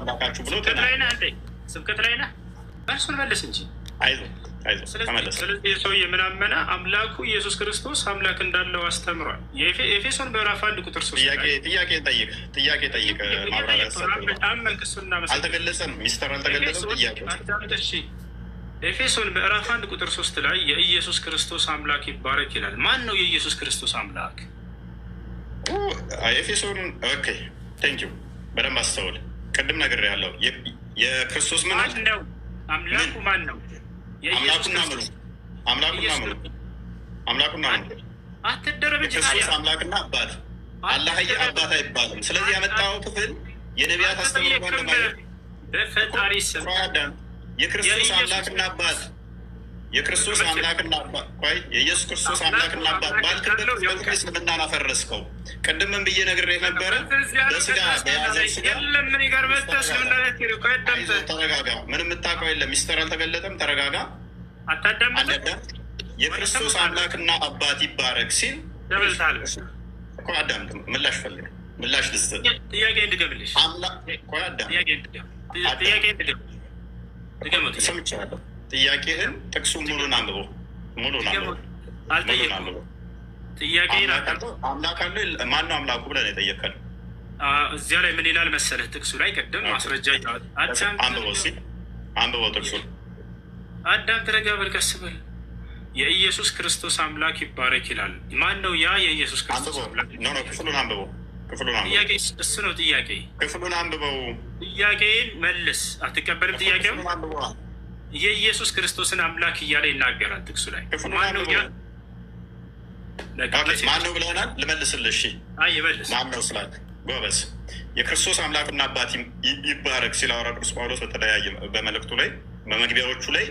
አምላካችሁ ብሎ ስብከት ላይ ነህ። እርሱን መልስ እንጂ አይዞህ ተመለስ። ስለዚህ ሰው የምናመነ አምላኩ ኢየሱስ ክርስቶስ አምላክ እንዳለው አስተምሯል። የኤፌሶን ምዕራፍ 1:3 ጥያቄ ጠይቅ። ማብራሪያ አልተገለጸም። ሚስተር አልተገለጸም። ጥያቄ ኤፌሶን ምዕራፍ 1:3 ላይ የኢየሱስ ክርስቶስ አምላክ ይባረክ ይላል። ማን ነው የኢየሱስ ክርስቶስ አምላክ? ኤፌሶን ኦኬ ቴንክ ዩ። በደንብ አስተውል። ቅድም ነገር ያለው የክርስቶስ ምን ነው? አምላኩ ማን ነው? አምላኩና ምሉ አትደረብ እንጂ ክርስቶስ አምላክና አባት አላህ አባት አይባልም። ስለዚህ ያመጣው ክፍል የነቢያት አስተምሮ በፈጣሪ ስም የክርስቶስ አምላክና አባት የክርስቶስ አምላክና አባት ቆይ የኢየሱስ ክርስቶስ አምላክና አባት ባልክበት እስልምናን አፈረስከው። ቅድምም ብዬ ነግሬህ ነበረ። በስጋ በያዘው ስጋ ተረጋጋ። ምንም የምታውቀው የለም። ሚስተር አልተገለጠም። ተረጋጋ። የክርስቶስ አምላክና አባት ይባረክ ሲል እኮ አዳምጥ። ምላሽ ፈልግ። ምላሽ ልስጥ። ጥያቄ እንድገምልሽ ሰምቻለሁ። ጥያቄህን ጥቅሱን ሙሉን አንብቦ አምላክ አለ ማነው አምላኩ ብለን የጠየቀን እዚያ ላይ ምን ይላል መሰለህ? ጥቅሱ ላይ ቅድም ማስረጃ አንብቦ ጥቅሱን አዳም ተረጋ በል፣ ቀስ በል። የኢየሱስ ክርስቶስ አምላክ ይባረክ ይላል። ማን ነው ያ የኢየሱስ ክርስቶስ አምላክ? ክፍሉን አንብቦ ጥያቄ እሱ ነው። ጥያቄ ክፍሉን አንብበው። ጥያቄን መልስ። አትቀበልም? ጥያቄው የኢየሱስ ክርስቶስን አምላክ እያለ ይናገራል ጥቅሱ ላይ። ማነው ብለናል? ልመልስልሽ። ይመልስ። ማነው ስላል ጎበዝ። የክርስቶስ አምላክና አባት ይባረክ ሲል ሐዋርያው ቅዱስ ጳውሎስ በተለያየ በመልእክቱ ላይ በመግቢያዎቹ ላይ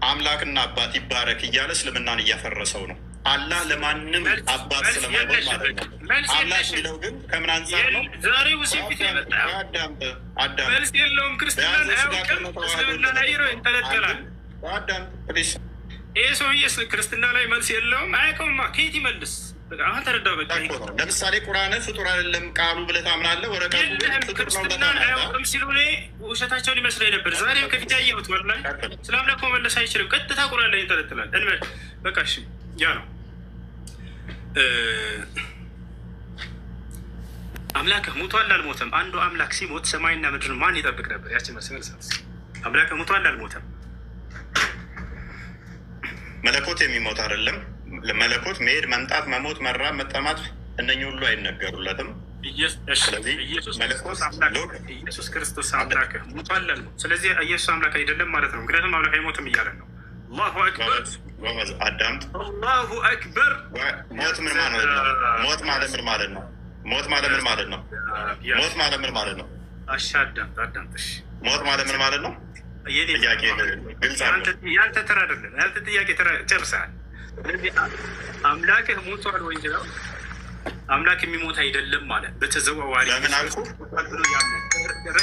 አምላክና አባት ይባረክ እያለ እስልምናን እያፈረሰው ነው። አላህ ለማንም አባት ስለማይሆን ማለት ነው። አምላክ የሚለው ግን ከምን አንጻር ነው? ዛሬ ውስፊት ያመጣው መልስ የለውም። ክርስትናን አያውቅም። እስልምና ላይ ይንጠለጠላል። ይህ ሰውዬ ክርስትና ላይ መልስ የለውም። አያውቀውማ። ከየት ይመልስ? አሁን ተረዳው። በቃ ለምሳሌ ቁርአን ፍጡር አይደለም ቃሉ ብለህ ታምናለህ። ወረቀቱ ክርስትናን አያውቅም ሲሉ እኔ ውሸታቸውን ይመስለኝ ነበር። ዛሬም ከፊት ያየሁት ወላሂ ስለ አምላክ መመለስ አይችልም። ቀጥታ ቁርአን ላይ ይንጠለጥላል። እንበል በቃ እሺ፣ ያ ነው አምላክህ ሙቷል አልሞተም? አንዱ አምላክ ሲሞት ሰማይና ምድርን ማን ይጠብቅ ነበር? ያችን መልስ አምላክህ ሙቷል አልሞተም? መለኮት የሚሞት አይደለም። መለኮት መሄድ፣ መምጣት፣ መሞት፣ መራብ፣ መጠማት እነኚህ ሁሉ አይነገሩለትም። ኢየሱስ ክርስቶስ አምላክህ ሙቷል አልሞተም? ስለዚህ ኢየሱስ አምላክ አይደለም ማለት ነው። ምክንያቱም አምላክ አይሞትም እያለን ነው። አላሁ አክበር። አዳምጥ። አላሁ አክበር። ሞት ምን ማለት ነው? ሞት ማለት ምን ማለት ነው? ሞት ማለት ምን ማለት ነው? ሞት ማለት ምን ማለት ነው? እሺ አዳምጥ። ሞት ማለት ምን ማለት ነው? ጥያቄ ግልጽ ያንተ ተራ አይደለም። ያንተ ጥያቄ ጨርሰሃል። ስለዚህ አምላክህ ሞቷል ወይ ነው? አምላክ የሚሞት አይደለም ማለት በተዘዋዋሪ ለምን አልኩ?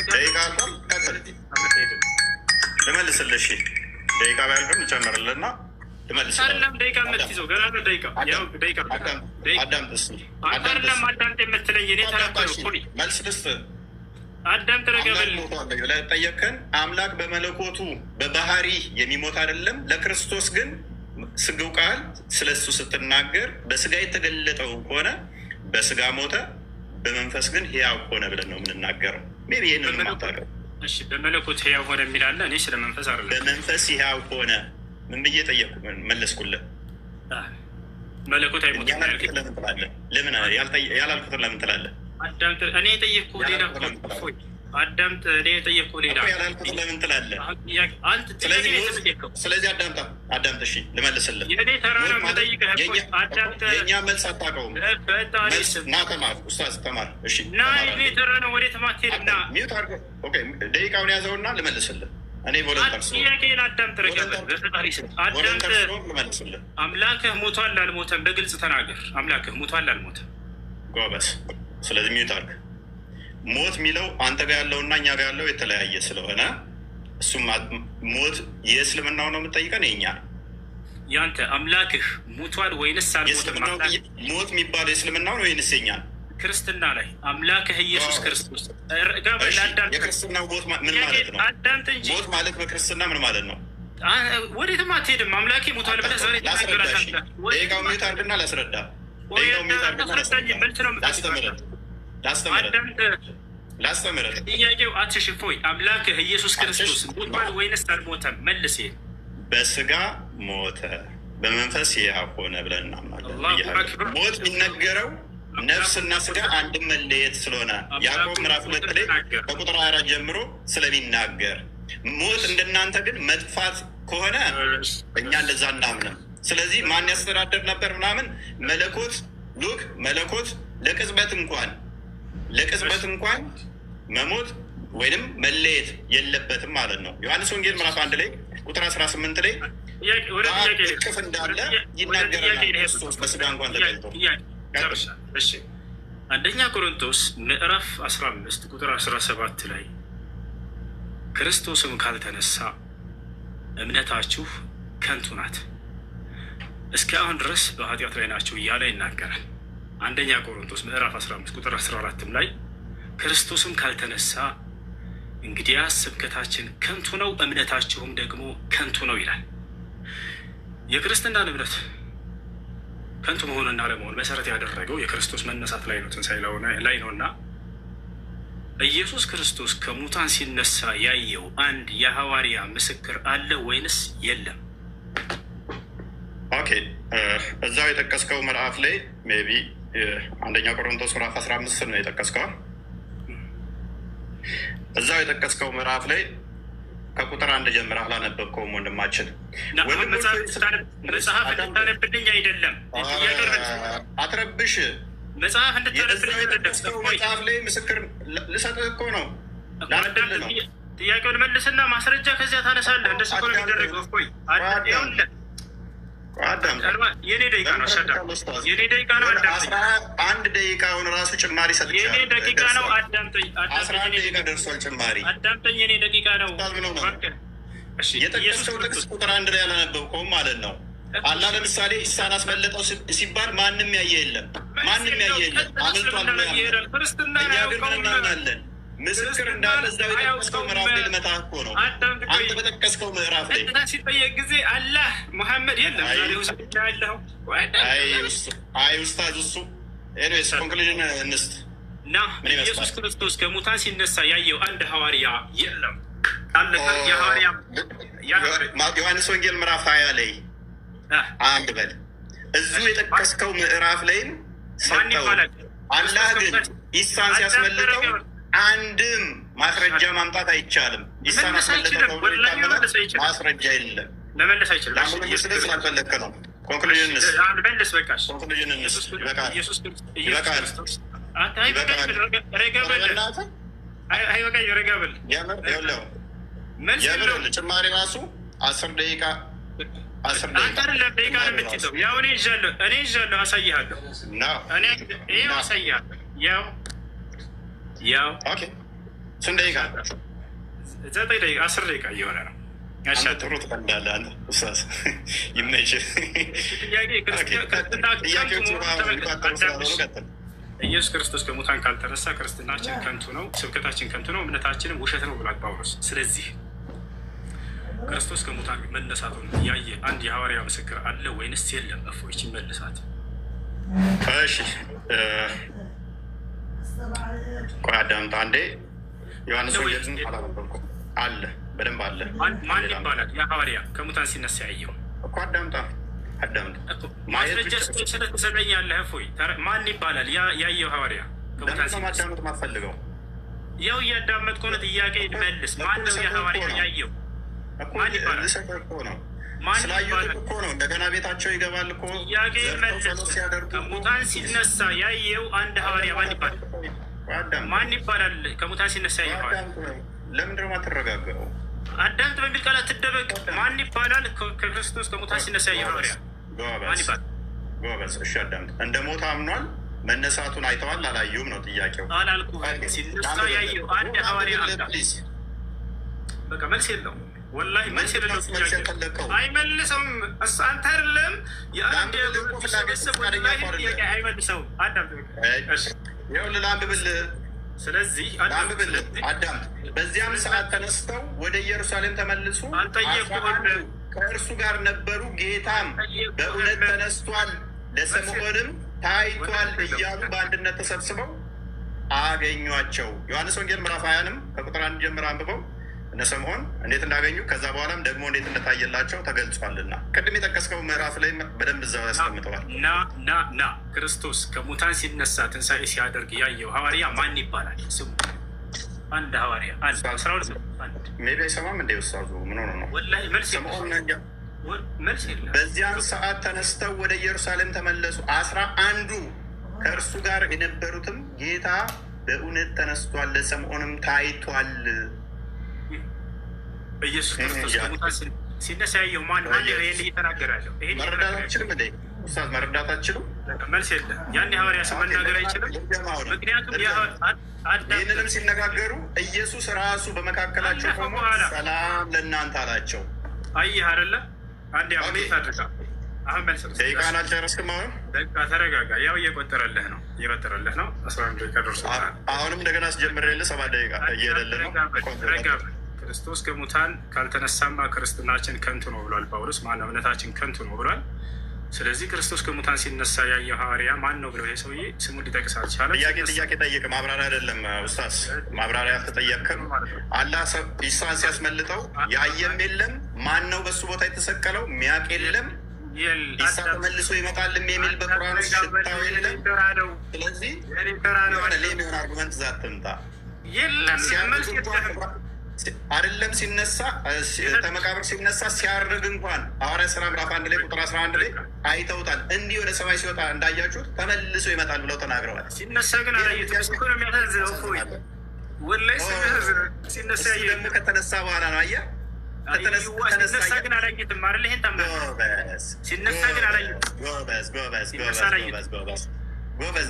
ደቂቃ አልኳል። ልመልስልሽ። ደቂቃ ባያልፍም እንጨምርልና አይደለም ደቂቃ የምትይዘው ገና ነው። ደቂቃ አዳምጥ እስኪ። አይደለም አዳምጥ የምትለኝ እኔ ተናገርኩ። መልስ ልስጥ። አዳምጥ ረገበል ጠየቅከን። አምላክ በመለኮቱ በባህሪ የሚሞት አይደለም። ለክርስቶስ ግን ስግው ቃል ስለ እሱ ስትናገር በስጋ የተገለጠው ከሆነ በስጋ ሞተ፣ በመንፈስ ግን ሕያው ሆነ ብለን ነው የምንናገረው። ሜይ ቢ ይህንን ማታውቀው። እሺ በመለኮት ሕያው ሆነ የሚላለ እኔ ስለ መንፈስ አይደለም። በመንፈስ ሕያው ሆነ ምን ብዬ ጠየቅኩ? መለስኩልህ። መለኮት አይሞትም ለምን ትላለህ? ለምን ያላልኩትን ለምን ትላለህ? አዳምጥ። እኔ የጠየቅኩህ ሌላ አዳምጥ። እኔ የጠየቅኩህ ሌላ ያላልኩትን ለምን ትላለህ? ስለዚህ አዳምጥ። እሺ ልመልስልህ። የእኔ ተራ ነው የምጠይቅህ። አዳምጥ። የእኛ መልስ አታውቀውም። ና ተማር፣ ኡስታዝ ተማር። እሺ ና የእኔ ተራ ነው። ወዴት ማትሄድ? ና ሚውት አድርገህ ደቂቃውን ያዘውና ልመልስልህ። እኔ ቮለንተር ጥያቄን አዳምጥ። አዳምጥ። አምላክህ ሞቷል አልሞተም? በግልጽ ተናገር። አምላክህ ሞቷል አልሞተም? ጎበዝ። ስለዚህ ሚውት አድርገህ። ሞት የሚለው አንተ ጋር ያለውና እኛ ጋር ያለው የተለያየ ስለሆነ እሱም ሞት የእስልምናው ነው የምጠይቀን የኛ ያንተ አምላክህ ሞቷል ወይንስ አልሞተም? ሞት የሚባለው የእስልምናው ነው ወይንስ የኛ? ክርስትና ላይ አምላክህ ኢየሱስ ክርስቶስ የክርስትና ሞት ምን ማለት ነው? አዳምጥ እንጂ ሞት ማለት በክርስትና ምን ማለት ነው? ወዴትም አትሄድም። አምላኬ ሞቷል ብለህ ዛሬ ላስረዳሽ። ደቂቃው ሚዩት አድርግና ላስረዳ። ደቂቃው ሚዩት አድርግና ላስተምርህ። ጥያቄው አትሽፎይ። አምላክህ ኢየሱስ ክርስቶስ ሞቷል ወይንስ አልሞተም? መልስ። በስጋ ሞተ በመንፈስ ሕያው ሆነ ብለን እናምናለን። ሞት የሚነገረው ነፍስና ስጋ አንድ መለየት ስለሆነ ያዕቆብ ምዕራፍ 2 ላይ ከቁጥር 4 ጀምሮ ስለሚናገር፣ ሞት እንደናንተ ግን መጥፋት ከሆነ እኛ እንደዛ እናምንም። ስለዚህ ማን ያስተዳደር ነበር ምናምን መለኮት ሉክ መለኮት ለቅጽበት እንኳን መሞት ወይንም መለየት የለበትም ማለት ነው። ዮሐንስ ወንጌል ምዕራፍ 1 ላይ ቁጥር 18 ላይ እቅፍ እንዳለ ይናገራል። ክርስቶስ በስጋ እንኳን ተገልጦ አንደኛ ቆሮንቶስ ምዕራፍ 15 ቁጥር 17 ላይ ክርስቶስም ካልተነሳ እምነታችሁ ከንቱ ናት፣ እስከ አሁን ድረስ በኃጢአት ላይ ናችሁ እያለ ይናገራል። አንደኛ ቆሮንቶስ ምዕራፍ 15 ቁጥር 14 ላይ ክርስቶስም ካልተነሳ እንግዲያስ ስብከታችን ከንቱ ነው፣ እምነታችሁም ደግሞ ከንቱ ነው ይላል። የክርስትናን እምነት ከንቱ መሆንና አለመሆን መሰረት ያደረገው የክርስቶስ መነሳት ላይ ነው፣ ትንሣኤ ላይ ነው እና ኢየሱስ ክርስቶስ ከሙታን ሲነሳ ያየው አንድ የሐዋርያ ምስክር አለ ወይንስ የለም? ኦኬ፣ እዛው የጠቀስከው ምዕራፍ ላይ ሜይ ቢ አንደኛ ቆሮንቶስ ምዕራፍ 15 ነው የጠቀስከው። እዛው የጠቀስከው ምዕራፍ ላይ ከቁጥር 1 ጀምረህ አላነበብከውም ወንድማችን። መጽሐፍ እንድታነብልኝ አይደለም አትረብሽ። መጽሐፍ እንድታነብልኝ መጽሐፍ ላይ ምስክር ልሰጥህ እኮ ነው። ጥያቄውን መልስና ማስረጃ ከዚያ ታነሳለህ። እንደሱ እኮ ነው የሚደረገው። ቆይ የኔ ደቂቃ ነው። የኔ ደቂቃ ነው። አንድ ደቂቃውን ራሱ ጭማሪ ሰጥቻለሁ። የኔ ደቂቃ ነው። አዳምጠኝ። 11 ደቂቃ ደርሷል ጭማሪ። አዳምጠኝ። የኔ ደቂቃ ነው። የጠቀስከው ጥቅስ ቁጥር 1 ላይ አላነበብከውም ማለት ነው። አላህ ለምሳሌ ኢሳን አስመለጠው ሲባል ማንም ያየ የለም። አምልጧል ብሎ ያምናል። እኛ ግን ምን እናምናለን? ምስክር እንዳለ እዛው የጠቀስከው ምዕራፍ ላይ ልመታህ እኮ ነው። አንተ በጠቀስከው ምዕራፍ ላይ ሲጠየቅ ጊዜ አላህ ሙሐመድ የለም ያለው አይ ኡስታዝ እሱ ኤኒዌይስ ኮንክሉዥን እንስት እና ኢየሱስ ክርስቶስ ከሙታን ሲነሳ ያየው አንድ ሐዋርያ የለም። ዮሐንስ ወንጌል ምዕራፍ 20 ላይ አንድ በል እዚሁ የጠቀስከው ምዕራፍ ላይም ሰጠው። አላህ ግን ኢሳን ሲያስመልጠው አንድም ማስረጃ ማምጣት አይቻልም። ኢሳን አስመልጠው ማስረጃ የለም። ለመለስ አይችልም። ለመለስ ስላልፈለግክ ነው። ኮንክሉዥን እንስት መልስ። በቃሽ። ኮንክሉዥን እንስት ይበቃል። ጭማሪ ራሱ 10 ደቂቃ ደቂቃ ነው የምትይዘው። ያው እኔ ይዣለሁ፣ አሳይሃለሁ። ይኸው አሳይሃለሁ። ያው ስንት ደቂቃ? 9 ደቂቃ 10 ደቂቃ እየሆነ ነው። ጥሩ ትቀልዳለህ አንተ ኡስታዝ፣ ይመችህ። ኢየሱስ ክርስቶስ ከሙታን ካልተነሳ ክርስትናችን ከንቱ ነው፣ ስብከታችን ከንቱ ነው፣ እምነታችንም ውሸት ነው ብሏል ጳውሎስ። ስለዚህ ክርስቶስ ከሙታን መነሳቱን ያየ አንድ የሐዋርያ ምስክር አለ ወይንስ የለም? እፎይች መልሳት። እሺ ቆይ አዳምጥ አንዴ። ዮሐንስ ወንጌልን አላነበብኩም። አለ በደንብ አለ። ማን ይባላል የሐዋርያ ከሙታን ሲነሳ ያየው? እኮ አዳምጣ ማስረጃ ስለተሰጠኛለህ። እፎይ ማን ይባላል ያየው ሐዋርያ ከሙታን ሲነሳ? ማዳመጥ ማትፈልገው ያው እያዳመጥኩ ነው። ጥያቄ መልስ። ማን ነው የሐዋርያ ያየው? ማን ይባላል? ስላየሁት እኮ ነው። እንደገና ቤታቸው ይገባል እኮ። ጥያቄ መልስ። ከሙታን ሲነሳ ያየው አንድ ሐዋርያ ማን ይባላል? ማን ይባላል? ከሙታን ሲነሳ ያየው ለምንድን ነው የማትረጋገው? አዳምጥ በሚል ቃል አትደበቅ። ማን ይባላል? ከክርስቶስ ከሙታን ሲነሳ ያየው ሐዋርያ ማን ይባላል? ጎበዝ። እሺ አዳምጥ። እንደ ሞት አምኗል። መነሳቱን አይተዋል አላየሁም ነው ጥያቄው። አላልኩም። ሲነሳ ያየው አንድ ሐዋርያ በቃ መልስ የለውም። ወላሂ መልስ የሌለው ጥያቄ አይመልሰውም። አንተ አይደለም የአንድ ቤተሰብ ጥያቄ አይመልሰውም። ይኸውልህ ላንብብልህ። ስለዚህ ላንብብልህ አዳም። በዚያም ሰዓት ተነስተው ወደ ኢየሩሳሌም ተመልሱ፣ ከእርሱ ጋር ነበሩ። ጌታም በእውነት ተነስቷል፣ ለስምዖንም ታይቷል እያሉ በአንድነት ተሰብስበው አገኟቸው። ዮሐንስ ወንጌል ምዕራፍ 20ንም ከቁጥር 1 ጀምሮ አንብበው እነ ስምዖን እንዴት እንዳገኙ ከዛ በኋላም ደግሞ እንዴት እንደታየላቸው ተገልጿልና ቅድም የጠቀስከው ምዕራፍ ላይ በደንብ እዛው ያስቀምጠዋል። ና ክርስቶስ ከሙታን ሲነሳ ትንሣኤ ሲያደርግ ያየው ሐዋርያ ማን ይባላል? ስሙ አንድ ሐዋርያ ሜቢ አይሰማም እንደ ውሳዙ ምን ሆነ ነው? መልስ የለም። በዚያን ሰዓት ተነስተው ወደ ኢየሩሳሌም ተመለሱ። 11 ከእርሱ ጋር የነበሩትም ጌታ በእውነት ተነስቷል፣ ለስምዖንም ታይቷል። ኢየሱስ ክርስቶስ ከሙታን ሲነሳ ያየው ማን እየተናገራለሁ? መረዳት አትችልም እንዴ ኡስታዝ? መረዳት አትችልም? መልስ የለም። ያን ሐዋርያ ስም መናገር አይችልም። ምክንያቱም ይህንንም ሲነጋገሩ ኢየሱስ ራሱ በመካከላቸው ቆሞ ሰላም ለእናንተ አላቸው። አየህ አይደለ? አንድ አሁን አድርጋ አሁን መልስ ደቂቃን አልጨረስክም። አሁን በቃ ተረጋጋ። ያው እየቆጠረልህ ነው 11 ደቂቃ ደርሶታል። አሁንም እንደገና አስጀምሬልህ 7 ደቂቃ እየሄደልህ ነው። ክርስቶስ ከሙታን ካልተነሳማ ክርስትናችን ከንቱ ነው ብሏል ጳውሎስ። ማነው እምነታችን ከንቱ ነው ብሏል። ስለዚህ ክርስቶስ ከሙታን ሲነሳ ያየው ሐዋርያ ማን ነው ብለው ይሄ ሰውዬ ስሙን ሊጠቅስ አልቻለም። ጥያቄ ጠየቅ፣ ማብራሪያ አይደለም ኡስታዝ፣ ማብራሪያ አልተጠየቅም። አላህ ኢሳን ሲያስመልጠው ያየም የለም፣ ማን ነው በሱ ቦታ የተሰቀለው ሚያቅ የለም፣ ኢሳ ተመልሶ ይመጣልም የሚል በቁርአን ውስጥ ሽታው የለም። ስለዚህ ሌሚሆን አርጉመንት ዛት ትምጣ አይደለም ሲነሳ ከመቃብር ሲነሳ ሲያርግ እንኳን ሐዋርያት ሥራ ምዕራፍ 1 ላይ ቁጥር 11 ላይ አይተውታል። እንዲህ ወደ ሰማይ ሲወጣ እንዳያችሁት ተመልሶ ይመጣል ብለው ተናግረዋል። ሲነሳ ግን ሲነሳ ደግሞ ከተነሳ በኋላ ነው። አየህ ሲነሳ ግን አላየትም አይደል? ይሄን ታምናለህ? ሲነሳ ግን አላየትም። ጎበዝ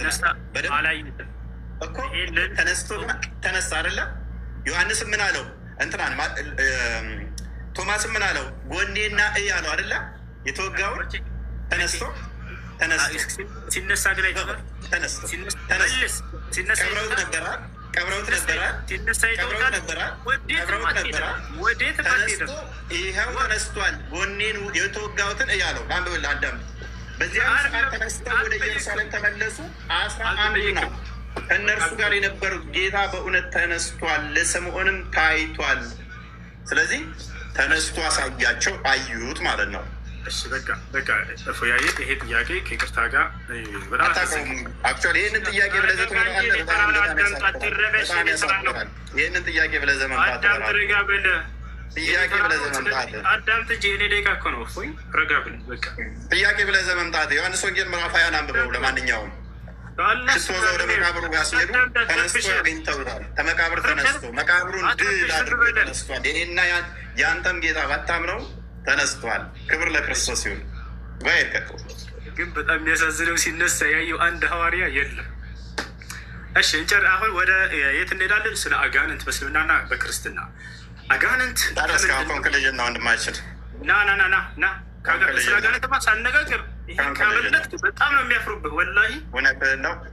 አላየትም እኮ ተነስቶ አይደለ? ዮሐንስም ምን አለው? እንትናን ቶማስም ምን አለው? ጎኔና እይ አለው አይደለ? የተወጋውን ተነስቶ ሲነሳ ግን ቀብረውት ነበረ። ተነስቶ ይኸው ተነስቷል፣ ጎኔን የተወጋሁትን እይ አለው። አንብብል አዳም። በዚያ ሰዓት ተነስተው ወደ ኢየሩሳሌም ተመለሱ። 11 ነው ከእነርሱ ጋር የነበሩት። ጌታ በእውነት ተነስቷል፣ ለስምዖንም ታይቷል። ስለዚህ ተነስቶ አሳያቸው፣ አዩት ማለት ነው። እሺ በቃ ፎያዬ፣ ይሄ ጥያቄ ከይቅርታ ጋር አክቹዋሊ ይህንን ጥያቄ ብለህ ዘ ትመጣለህ። ይህንን ጥያቄ ብለህ ዘ መምጣት ጥያቄ ብለህ ዘ መምጣት አዳምጥ እንጂ እኔ ደቂቃ እኮ ነው። እፎይ ረጋ ብለህ በቃ ጥያቄ ብለህ ዘ መምጣት ዮሐንስ ወንጌል ምዕራፍ 20 አንብበው። ለማንኛውም ሽቶ ወደ መቃብሩ ጋር ሲሄዱ ተነስቶ አግኝተውታል። ከመቃብር ተነስቶ መቃብሩን ድል አድርጎ ተነስቷል። ይሄና የአንተም ጌታ ባታምነው ተነስቷል። ክብር ለክርስቶስ ይሁን። ግን በጣም የሚያሳዝነው ሲነሳ ያየው አንድ ሐዋርያ የለም። እሺ እንጨር። አሁን ወደ የት እንሄዳለን? ስለ አጋንንት በእስልምናና በክርስትና አጋንንት ኮንክሉዥን ነው ወንድማችን። ና ስለ አጋንንት ማ ሳነጋገር ይሄ ከበለት በጣም ነው የሚያፍሩብህ። ወላሂ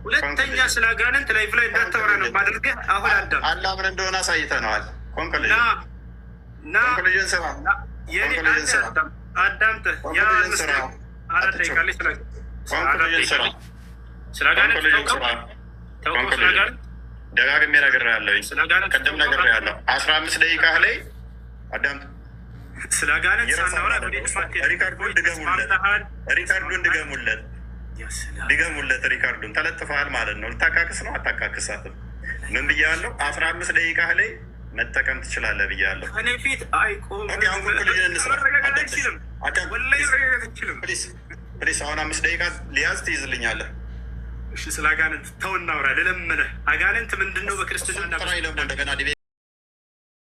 ሁለተኛ ስለ አጋንንት ላይፍ ላይ እንዳታወራ ነው ማድርገህ። አሁን አላህ ምን እንደሆነ አሳይተነዋል። ኮንክሉዥን ስራ አዳምጠህ ደጋግሜ ነግሬሃለሁኝ። ቅድም ነግሬሃለሁ። 15 ደቂቃ ላይ አዳምጥ። ስለ አጋንንት ሳናወራ ሪካርዱን ድገሙለት። ሪካርዱን ተለጥፈሃል ማለት ነው። ልታካክስ ነው አታካክሳትም? ምን ብያለሁ? 15 ደቂቃ ላይ መጠቀም ትችላለህ ብያለሁ። እኔ ፊት አይቆም። ፕሊስ አሁን 5 ደቂቃ ሊያዝ ትይዝልኛለህ። እሺ ስለ አጋንንት ተው እናውራ። ልለምንህ፣ አጋንንት ምንድን ነው በክርስትና? እንደገና